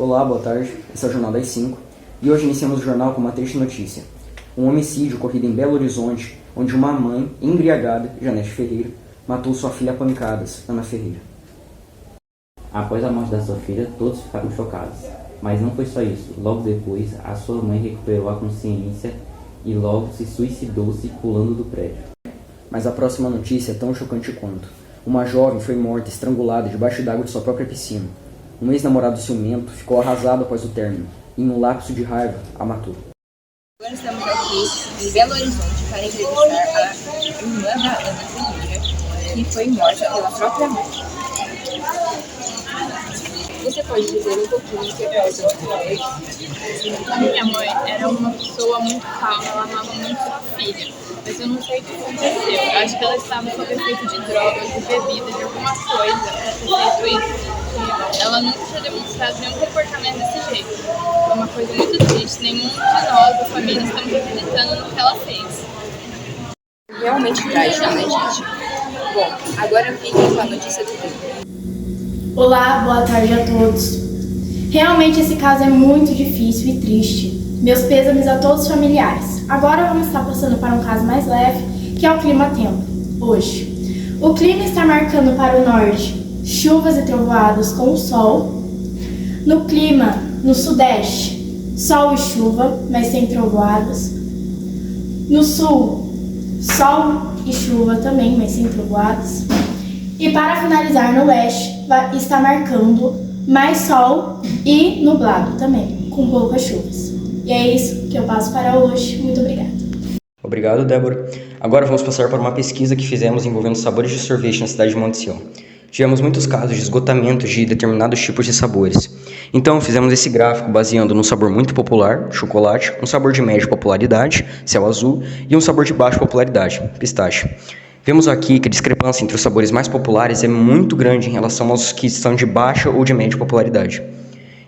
Olá, boa tarde. Esse é o Jornal das 5 e hoje iniciamos o jornal com uma triste notícia. Um homicídio ocorrido em Belo Horizonte, onde uma mãe, embriagada, Janete Ferreira, matou sua filha a pancadas, Ana Ferreira. Após a morte da sua filha, todos ficaram chocados. Mas não foi só isso. Logo depois, a sua mãe recuperou a consciência e logo se suicidou-se pulando do prédio. Mas a próxima notícia é tão chocante quanto. Uma jovem foi morta estrangulada debaixo d'água de sua própria piscina. Um ex-namorado ciumento ficou arrasado após o término e, em um lapso de raiva, a matou. Agora estamos aqui em Belo Horizonte para entrevistar a irmã da Ana Ferreira, que foi morta pela própria mãe. Você pode dizer um pouquinho o que aconteceu com ela? A minha mãe era uma pessoa muito calma, ela amava muito sua filha. Mas eu não sei o que aconteceu. Eu acho que ela estava sob efeito de drogas, de bebida, de alguma coisa para ter feito isso. Ela nunca tinha demonstrado nenhum comportamento desse jeito. É uma coisa muito triste. Nenhum de nós, da família, estamos acreditando no que ela fez. Realmente trágico, né, gente? Bom, agora fiquem com a notícia do crime. Olá, boa tarde a todos. Realmente esse caso é muito difícil e triste. Meus pêsames a todos os familiares. Agora vamos estar passando para um caso mais leve, que é o clima-tempo, hoje. O clima está marcando para o norte chuvas e trovoadas com o sol. No clima, no sudeste, sol e chuva, mas sem trovoadas. No sul, sol e chuva também, mas sem trovoadas. E para finalizar, no leste, está marcando mais sol e nublado também, com poucas chuvas. E é isso que eu passo para hoje. Muito obrigada. Obrigado, Débora. Agora vamos passar para uma pesquisa que fizemos envolvendo sabores de sorvete na cidade de Monte Sião. Tivemos muitos casos de esgotamento de determinados tipos de sabores. Então fizemos esse gráfico baseando num sabor muito popular, chocolate, um sabor de média popularidade, céu azul, e um sabor de baixa popularidade, pistache. Vemos aqui que a discrepância entre os sabores mais populares é muito grande em relação aos que são de baixa ou de média popularidade.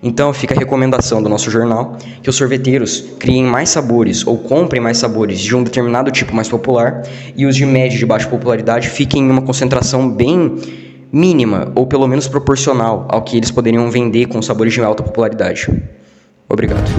Então fica a recomendação do nosso jornal que os sorveteiros criem mais sabores ou comprem mais sabores de um determinado tipo mais popular e os de média e de baixa popularidade fiquem em uma concentração bem mínima ou pelo menos proporcional ao que eles poderiam vender com sabores de alta popularidade. Obrigado.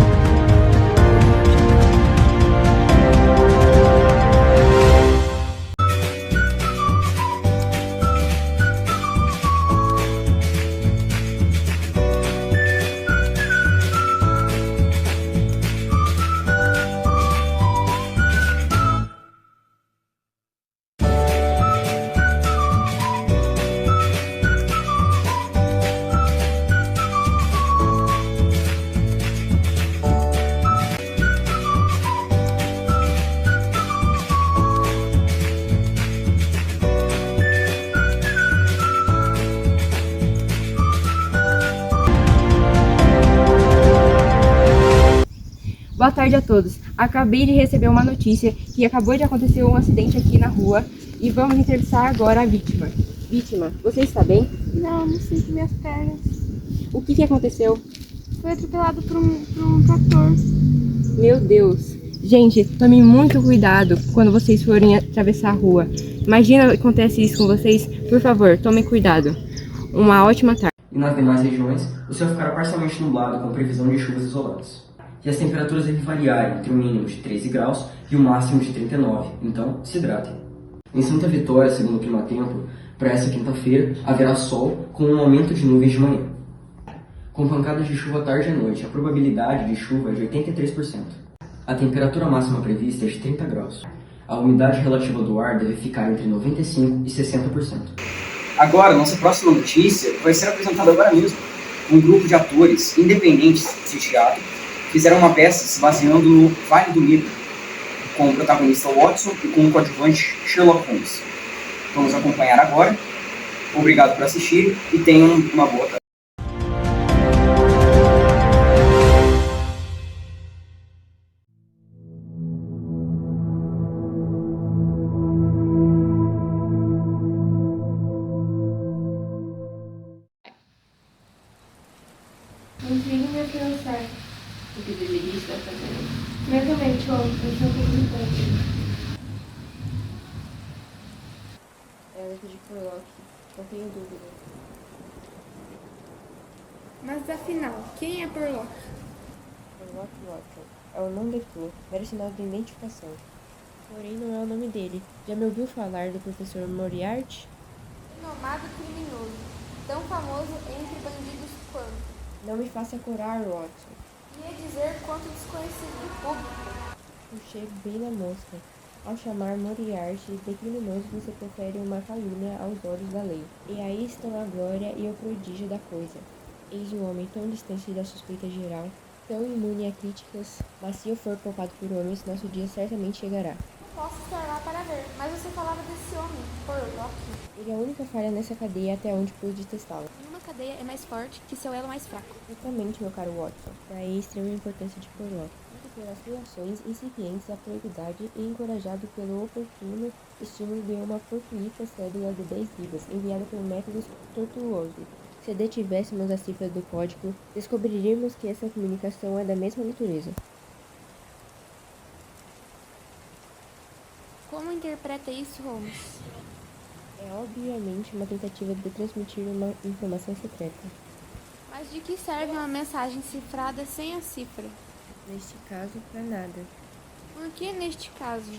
Boa tarde a todos. Acabei de receber uma notícia que acabou de acontecer um acidente aqui na rua e vamos entrevistar agora a vítima. Vítima, você está bem? Não sinto minhas pernas. O que aconteceu? Foi atropelado por um trator. Meu Deus. Gente, tome muito cuidado quando vocês forem atravessar a rua. Imagina que acontece isso com vocês. Por favor, tomem cuidado. Uma ótima tarde. E nas demais regiões, o céu ficará parcialmente nublado com previsão de chuvas isoladas. E as temperaturas devem variar entre o mínimo de 13 graus e o máximo de 39, então se hidratem. Em Santa Vitória, segundo o Climatempo, para essa quinta-feira haverá sol com um aumento de nuvens de manhã. Com pancadas de chuva à tarde e à noite, a probabilidade de chuva é de 83%. A temperatura máxima prevista é de 30 graus. A umidade relativa do ar deve ficar entre 95% e 60%. Agora, nossa próxima notícia vai ser apresentada agora mesmo. Um grupo de atores independentes de teatro fizeram uma peça se baseando no Vale do Medo, com o protagonista Watson e com o coadjuvante Sherlock Holmes. Vamos acompanhar agora. Obrigado por assistir e tenham uma boa tarde. Não fico me pensar. O que deveria estar fazendo? Exatamente, ó, eu sou preocupante. É letra de Sherlock, não tenho dúvida. Mas afinal, quem é Porlock? Porlock Watson é o nome leitor, mero sinal de identificação. Porém, não é o nome dele. Já me ouviu falar do professor Moriarty? Renomado criminoso, tão famoso entre bandidos quanto. Não me faça curar, Watson. Ia dizer quanto desconhecido do público. Puxei bem na mosca. Ao chamar Moriarty de criminoso, você profere uma calúnia aos olhos da lei. E aí estão a glória e o prodígio da coisa. Eis um homem tão distante da suspeita geral, tão imune a críticas, mas se eu for poupado por homens, nosso dia certamente chegará. Posso estar lá para ver, mas você falava desse homem, Porlock. Ele é a única falha nessa cadeia até onde pude testá-lo. Nenhuma cadeia é mais forte que seu elo mais fraco. Exatamente, meu caro Watson. Daí a extrema importância de Porlock. Muito pelas suas ações incipientes à probidade e encorajado pelo oportuno estímulo de uma fortuita cédula de 10 libras, enviada por métodos tortuosos. Se detivéssemos a cifra do código, descobriríamos que essa comunicação é da mesma natureza. Como interpreta isso, Holmes? É obviamente uma tentativa de transmitir uma informação secreta. Mas de que serve uma mensagem cifrada sem a cifra? Neste caso, para nada. Por que neste caso?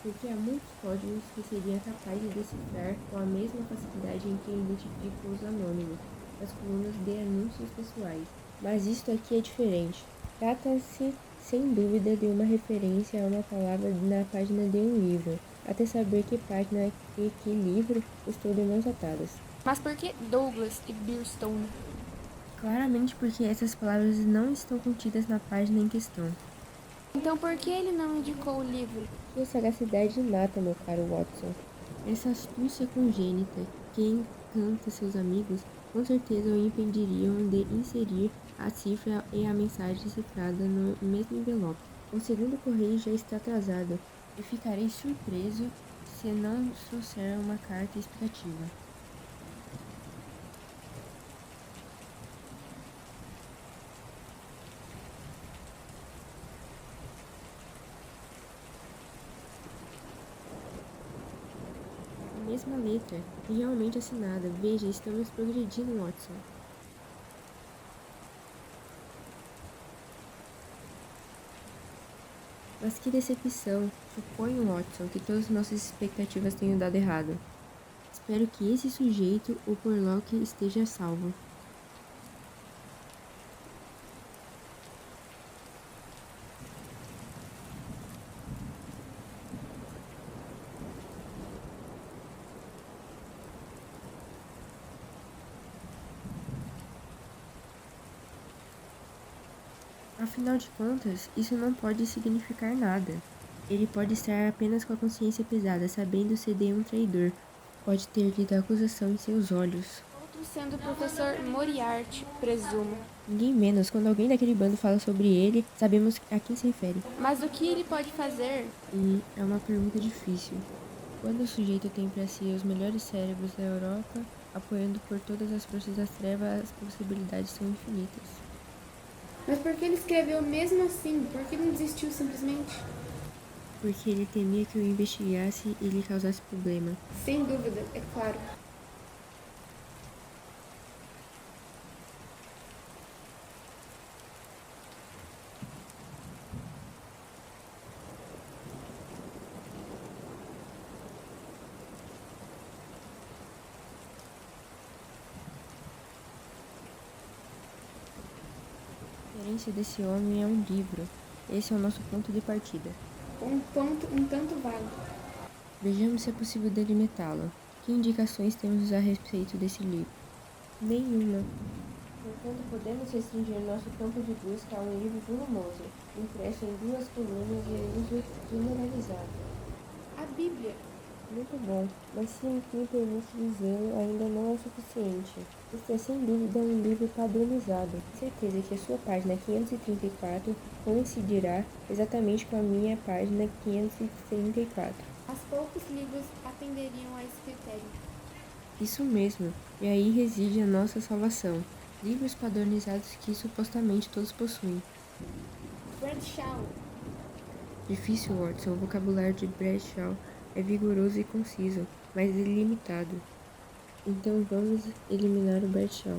Porque há muitos códigos que seria capaz de decifrar com a mesma facilidade em que identifica os anônimos, nas colunas de anúncios pessoais. Mas isto aqui é diferente. Trata-se, sem dúvida, de uma referência a uma palavra na página de um livro. Até saber que página e que livro estou de mãos atadas. Mas por que Douglas e Birstone? Claramente porque essas palavras não estão contidas na página em questão. Então por que ele não indicou o livro? Sua sagacidade inata, meu caro Watson. Essa astúcia congênita que encanta seus amigos, com certeza o impediriam de inserir a cifra e a mensagem cifrada no mesmo envelope. O segundo correio já está atrasado e ficarei surpreso se não trouxer uma carta explicativa. Mesma letra, e realmente assinada. Veja, estamos progredindo, Watson. Mas que decepção. Suponho, Watson, que todas nossas expectativas tenham dado errado. Espero que esse sujeito, o Porlock, esteja salvo. Afinal de contas, isso não pode significar nada. Ele pode estar apenas com a consciência pesada, sabendo-se de um traidor. Pode ter lido a acusação em seus olhos. Outro sendo o professor Moriarty, presumo. Ninguém menos, quando alguém daquele bando fala sobre ele, sabemos a quem se refere. Mas o que ele pode fazer? E é uma pergunta difícil. Quando o sujeito tem para si os melhores cérebros da Europa, apoiando por todas as forças das trevas, as possibilidades são infinitas. Mas por que ele escreveu mesmo assim? Por que não desistiu simplesmente? Porque ele temia que eu investigasse e lhe causasse problema. Sem dúvida, é claro. A referência desse homem é um livro. Esse é o nosso ponto de partida. Um ponto um tanto vago. Vejamos se é possível delimitá-lo. Que indicações temos a respeito desse livro? Nenhuma. Portanto, podemos restringir nosso campo de busca a um livro volumoso, impresso em 2 colunas de uso generalizado. A Bíblia. Muito bom, mas se me permite dizê-lo, ainda não é suficiente. Este é sem dúvida um livro padronizado. Tenho certeza que a sua página 534 coincidirá exatamente com a minha página 534. As poucos livros atenderiam a esse critério. Isso mesmo, e aí reside a nossa salvação. Livros padronizados que supostamente todos possuem. Bradshaw. Difícil, Watson. O vocabulário de Bradshaw é vigoroso e conciso, mas ilimitado. Então vamos eliminar o Bradshaw.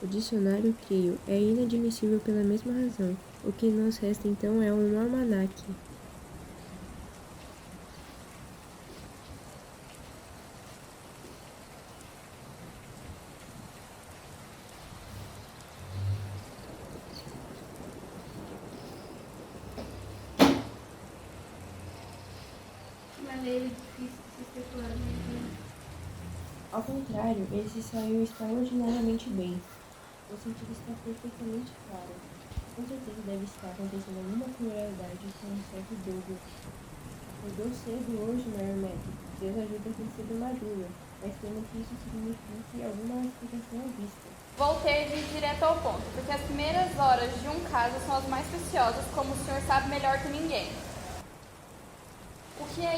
O dicionário creio é inadmissível pela mesma razão. O que nos resta então é um almanaque. Maneira difícil de se especular. Ao contrário, ele se saiu extraordinariamente bem. O sentido está perfeitamente claro. Com certeza deve estar acontecendo alguma crueldade com um certo Douglas. Acordou cedo hoje, Mary Mac. Deus ajuda quem cedo madruga, mas temo que isso signifique alguma explicação à vista. Voltei de ir direto ao ponto, porque as primeiras horas de um caso são as mais preciosas, como o senhor sabe melhor que ninguém. O que é